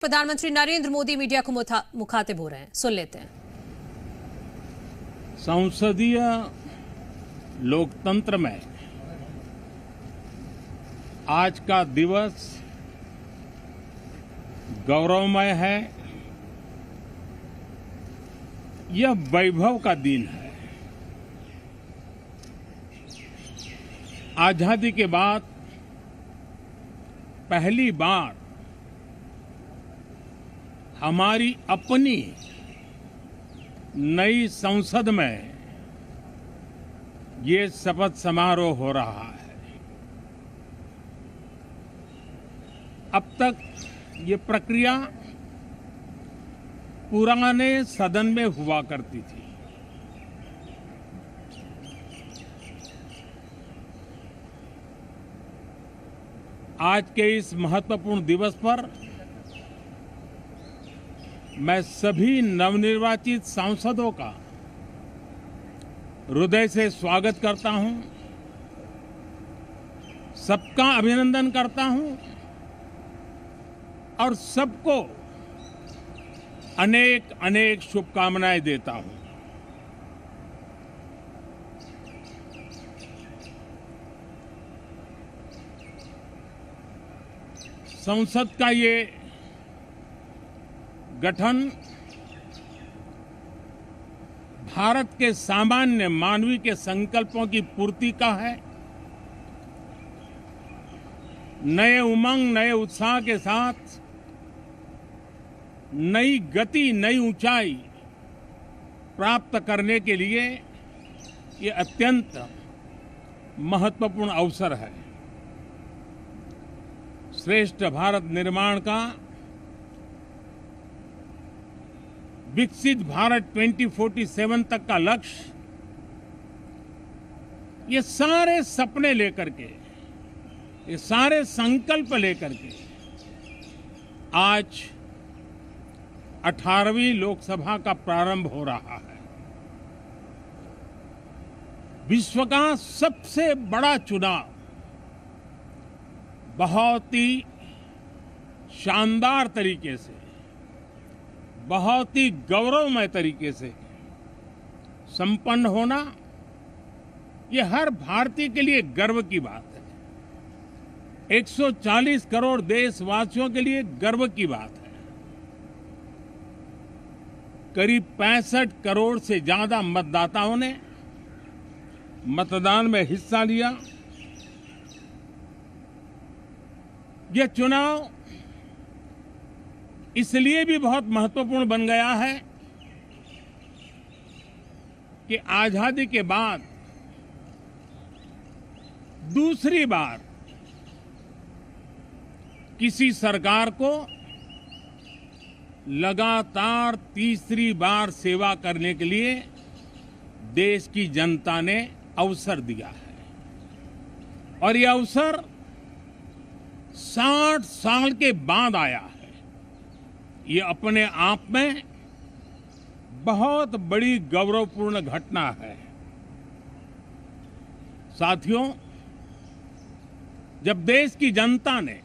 प्रधानमंत्री नरेंद्र मोदी मीडिया को मुखातिब हो रहे हैं, सुन लेते हैं। संसदीय लोकतंत्र में आज का दिवस गौरवमय है। यह वैभव का दिन है। आजादी के बाद पहली बार हमारी अपनी नई संसद में ये शपथ समारोह हो रहा है। अब तक ये प्रक्रिया पुराने सदन में हुआ करती थी। आज के इस महत्वपूर्ण दिवस पर मैं सभी नवनिर्वाचित सांसदों का हृदय से स्वागत करता हूं, सबका अभिनंदन करता हूं और सबको अनेक अनेक शुभकामनाएं देता हूं। संसद का ये गठन भारत के सामान्य मानवीय के संकल्पों की पूर्ति का है। नए उमंग, नए उत्साह के साथ नई गति, नई ऊंचाई प्राप्त करने के लिए ये अत्यंत महत्वपूर्ण अवसर है। श्रेष्ठ भारत निर्माण का, विकसित भारत 2047 तक का लक्ष्य, ये सारे सपने लेकर के, ये सारे संकल्प लेकर के आज 18वीं लोकसभा का प्रारंभ हो रहा है। विश्व का सबसे बड़ा चुनाव बहुत ही शानदार तरीके से, बहुत ही गौरवमय तरीके से संपन्न होना, ये हर भारतीय के लिए गर्व की बात है। 140 करोड़ देशवासियों के लिए गर्व की बात है। करीब 65 करोड़ से ज्यादा मतदाताओं ने मतदान में हिस्सा लिया। यह चुनाव इसलिए भी बहुत महत्वपूर्ण बन गया है कि आजादी के बाद दूसरी बार किसी सरकार को लगातार तीसरी बार सेवा करने के लिए देश की जनता ने अवसर दिया है। और यह अवसर 60 साल के बाद आया है। ये अपने आप में बहुत बड़ी गौरवपूर्ण घटना है। साथियों, जब देश की जनता ने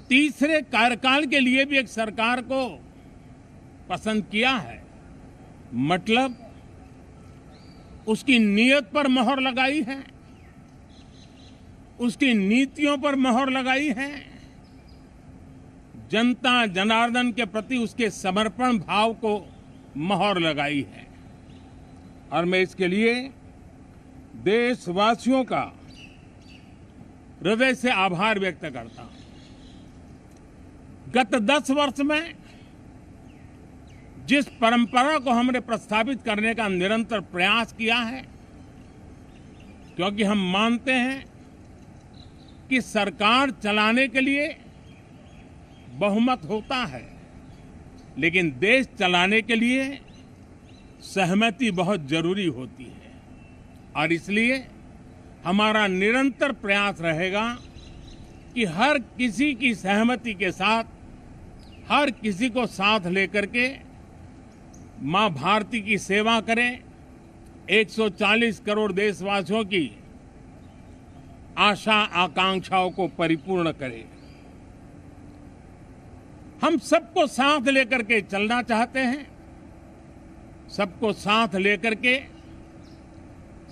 तीसरे कार्यकाल के लिए भी एक सरकार को पसंद किया है, मतलब उसकी नीयत पर मोहर लगाई है, उसकी नीतियों पर मोहर लगाई है, जनता जनार्दन के प्रति उसके समर्पण भाव को मोहर लगाई है। और मैं इसके लिए देशवासियों का हृदय से आभार व्यक्त करता हूं। गत 10 वर्ष में जिस परंपरा को हमने प्रस्थापित करने का निरंतर प्रयास किया है, क्योंकि हम मानते हैं कि सरकार चलाने के लिए बहुमत होता है, लेकिन देश चलाने के लिए सहमति बहुत जरूरी होती है। और इसलिए हमारा निरंतर प्रयास रहेगा कि हर किसी की सहमति के साथ, हर किसी को साथ लेकर के मां भारती की सेवा करें, 140 करोड़ देशवासियों की आशा आकांक्षाओं को परिपूर्ण करें। हम सबको साथ लेकर के चलना चाहते हैं। सबको साथ लेकर के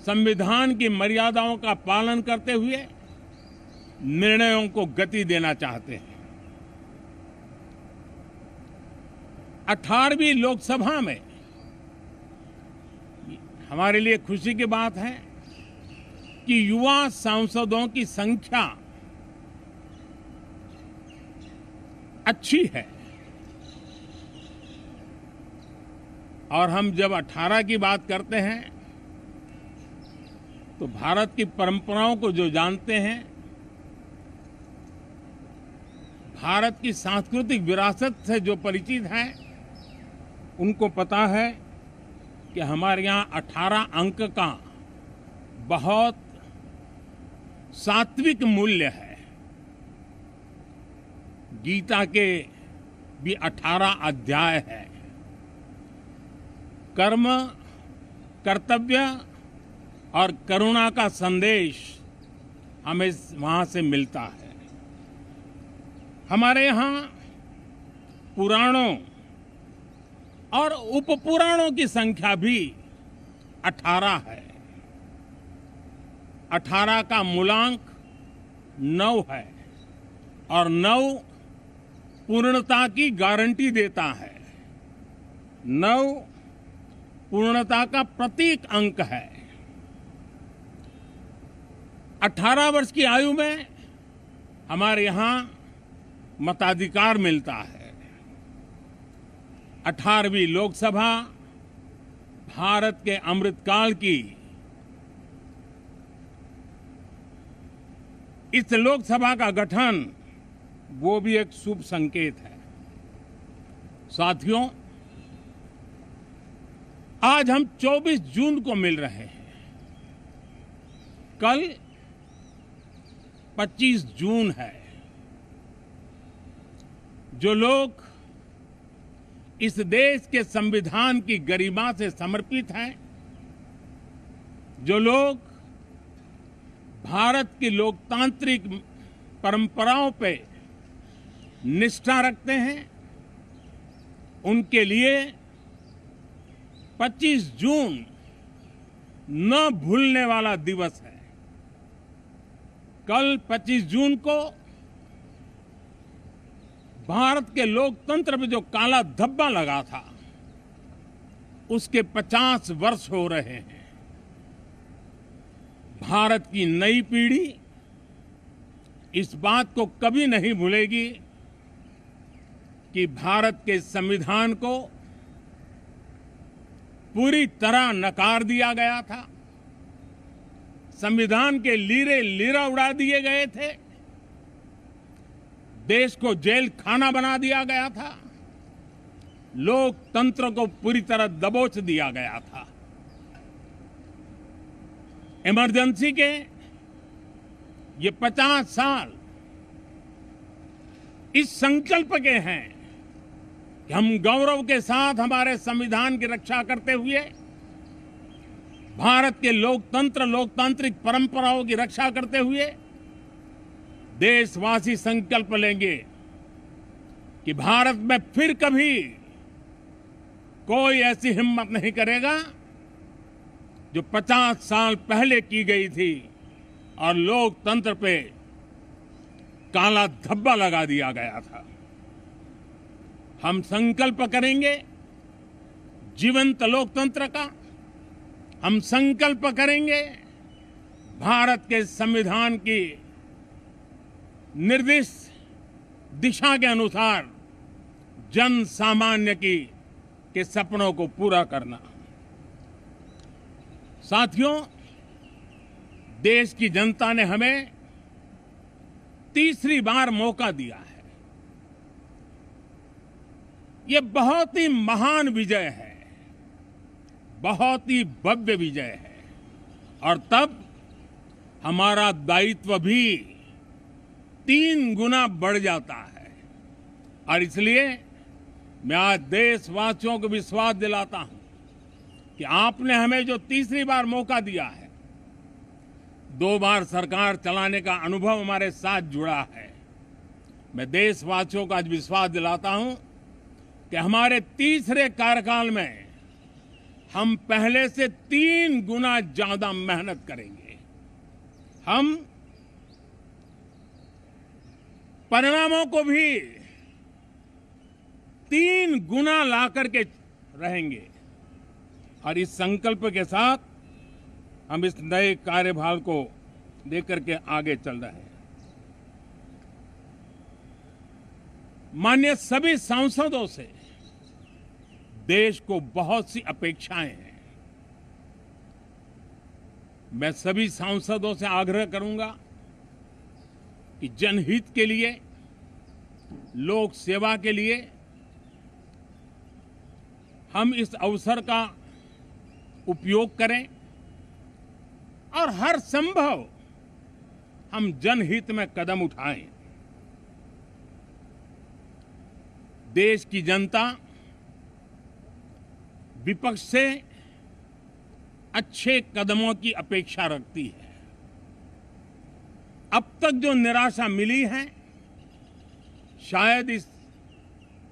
संविधान की मर्यादाओं का पालन करते हुए निर्णयों को गति देना चाहते हैं। 18वीं लोकसभा में हमारे लिए खुशी की बात है कि युवा सांसदों की संख्या अच्छी है। और हम जब 18 की बात करते हैं तो भारत की परंपराओं को जो जानते हैं, भारत की सांस्कृतिक विरासत से जो परिचित हैं, उनको पता है कि हमारे यहाँ 18 अंक का बहुत सात्विक मूल्य है। गीता के भी 18 अध्याय है। कर्म, कर्तव्य और करुणा का संदेश हमें वहां से मिलता है। हमारे यहाँ पुराणों और उपपुराणों की संख्या भी 18 है। 18 का मूलांक 9 है और 9 पूर्णता की गारंटी देता है। 9 पूर्णता का प्रतीक अंक है। 18 वर्ष की आयु में हमारे यहाँ मताधिकार मिलता है। 18वीं लोकसभा भारत के अमृतकाल की इस लोकसभा का गठन वो भी एक शुभ संकेत है। साथियों, आज हम 24 जून को मिल रहे हैं। कल 25 जून है। जो लोग इस देश के संविधान की गरिमा से समर्पित हैं, जो लोग भारत की लोकतांत्रिक परंपराओं पे निष्ठा रखते हैं, उनके लिए 25 जून न भूलने वाला दिवस है। कल 25 जून को भारत के लोकतंत्र में जो काला धब्बा लगा था, उसके 50 वर्ष हो रहे हैं। भारत की नई पीढ़ी इस बात को कभी नहीं भूलेगी कि भारत के संविधान को पूरी तरह नकार दिया गया था। संविधान के लीरे लीरा उड़ा दिए गए थे। देश को जेल खाना बना दिया गया था। लोकतंत्र को पूरी तरह दबोच दिया गया था। इमरजेंसी के ये 50 साल इस संकल्प के हैं कि हम गौरव के साथ हमारे संविधान की रक्षा करते हुए भारत के लोकतंत्र, लोकतांत्रिक परंपराओं की रक्षा करते हुए देशवासी संकल्प लेंगे कि भारत में फिर कभी कोई ऐसी हिम्मत नहीं करेगा जो 50 साल पहले की गई थी और लोकतंत्र पे काला धब्बा लगा दिया गया था। हम संकल्प करेंगे जीवंत लोकतंत्र का। हम संकल्प करेंगे भारत के संविधान की निर्दिष्ट दिशा के अनुसार जन सामान्य के सपनों को पूरा करना। साथियों, देश की जनता ने हमें तीसरी बार मौका दिया है। ये बहुत ही महान विजय है, बहुत ही भव्य विजय है और तब हमारा दायित्व भी 3 गुना बढ़ जाता है। और इसलिए मैं आज देशवासियों को विश्वास दिलाता हूं कि आपने हमें जो तीसरी बार मौका दिया है, 2 बार सरकार चलाने का अनुभव हमारे साथ जुड़ा है। मैं देशवासियों को आज विश्वास दिलाता हूं कि हमारे तीसरे कार्यकाल में हम पहले से 3 गुना ज्यादा मेहनत करेंगे। हम परिणामों को भी 3 गुना ला करके रहेंगे और इस संकल्प के साथ हम इस नए कार्यभार को लेकर के आगे चल रहे हैं। माननीय सभी सांसदों से देश को बहुत सी अपेक्षाएं हैं। मैं सभी सांसदों से आग्रह करूंगा कि जनहित के लिए, लोक सेवा के लिए हम इस अवसर का उपयोग करें और हर संभव हम जनहित में कदम उठाएं। देश की जनता विपक्ष से अच्छे कदमों की अपेक्षा रखती है। अब तक जो निराशा मिली है, शायद इस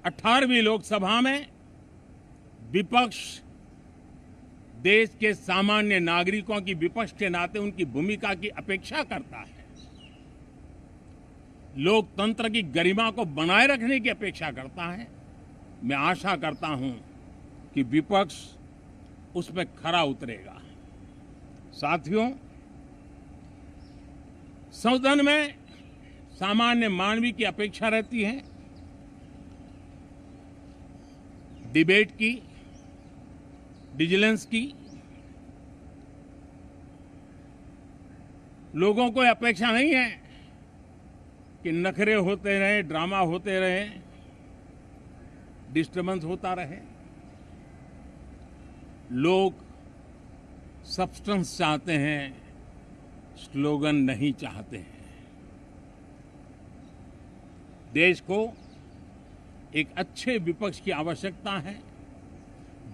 18वीं लोकसभा में विपक्ष देश के सामान्य नागरिकों की विपक्ष के नाते उनकी भूमिका की अपेक्षा करता है, लोकतंत्र की गरिमा को बनाए रखने की अपेक्षा करता है। मैं आशा करता हूं कि विपक्ष उसमें खरा उतरेगा। साथियों, सदन में सामान्य मानवीय की अपेक्षा रहती है डिबेट की, विजिलेंस की। लोगों को अपेक्षा नहीं है कि नखरे होते रहे, ड्रामा होते रहे, डिस्टर्बेंस होता रहे। लोग सब्सटेंस चाहते हैं, स्लोगन नहीं चाहते हैं। देश को एक अच्छे विपक्ष की आवश्यकता है,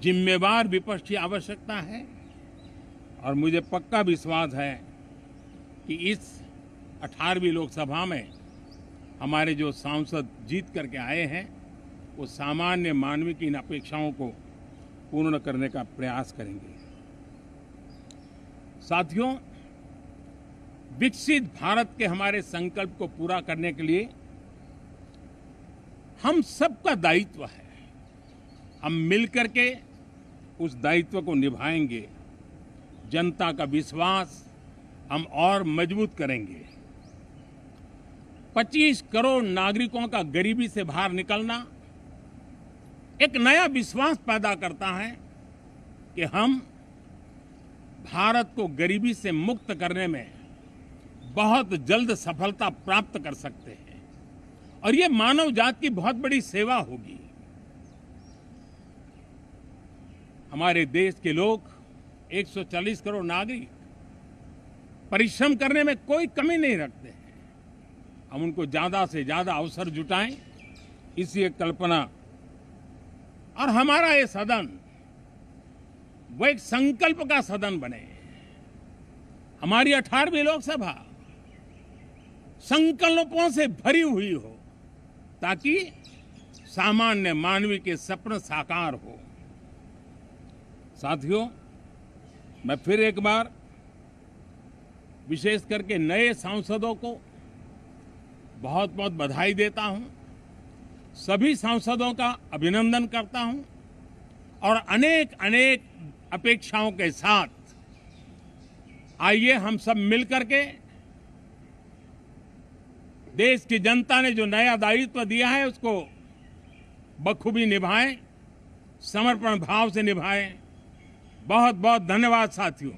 जिम्मेवार विपक्ष की आवश्यकता है और मुझे पक्का विश्वास है कि इस 18वीं लोकसभा में हमारे जो सांसद जीत करके आए हैं वो सामान्य मानवीय की इन अपेक्षाओं को पूर्ण करने का प्रयास करेंगे। साथियों, विकसित भारत के हमारे संकल्प को पूरा करने के लिए हम सबका दायित्व है। हम मिलकर के उस दायित्व को निभाएंगे। जनता का विश्वास हम और मजबूत करेंगे। 25 करोड़ नागरिकों का गरीबी से बाहर निकलना एक नया विश्वास पैदा करता है कि हम भारत को गरीबी से मुक्त करने में बहुत जल्द सफलता प्राप्त कर सकते हैं और ये मानव जाति की बहुत बड़ी सेवा होगी। हमारे देश के लोग 140 करोड़ नागरिक परिश्रम करने में कोई कमी नहीं रखते हैं। हम उनको ज्यादा से ज्यादा अवसर जुटाएं, इसी एक कल्पना। और हमारा ये सदन वो एक संकल्प का सदन बने। हमारी 18वीं लोकसभा संकल्पों से भरी हुई हो ताकि सामान्य मानवीय के सपने साकार हो। साथियों, मैं फिर एक बार विशेष करके नए सांसदों को बहुत बहुत बधाई देता हूं, सभी सांसदों का अभिनंदन करता हूं और अनेक अनेक अपेक्षाओं के साथ आइए हम सब मिलकर के देश की जनता ने जो नया दायित्व दिया है उसको बखूबी निभाएं, समर्पण भाव से निभाएं। बहुत बहुत धन्यवाद साथियों।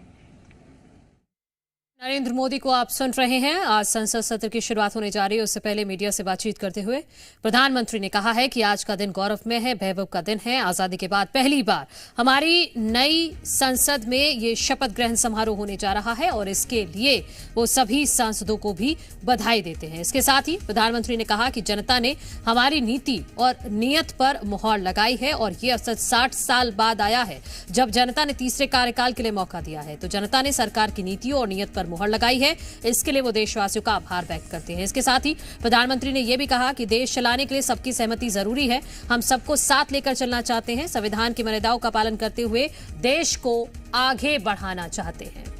नरेंद्र मोदी को आप सुन रहे हैं। आज संसद सत्र की शुरुआत होने जा रही है, उससे पहले मीडिया से बातचीत करते हुए प्रधानमंत्री ने कहा है कि आज का दिन गौरवमय है, वैभव का दिन है। आजादी के बाद पहली बार हमारी नई संसद में ये शपथ ग्रहण समारोह होने जा रहा है और इसके लिए वो सभी सांसदों को भी बधाई देते हैं। इसके साथ ही प्रधानमंत्री ने कहा कि जनता ने हमारी नीति और नीयत पर मुहर लगाई है और ये अवसर 60 साल बाद आया है जब जनता ने तीसरे कार्यकाल के लिए मौका दिया है। तो जनता ने सरकार की नीतियों और नीयत पर मुहर लगाई है। इसके लिए वो देशवासियों का आभार व्यक्त करते हैं। इसके साथ ही प्रधानमंत्री ने यह भी कहा कि देश चलाने के लिए सबकी सहमति जरूरी है। हम सबको साथ लेकर चलना चाहते हैं, संविधान की मर्यादाओं का पालन करते हुए देश को आगे बढ़ाना चाहते हैं।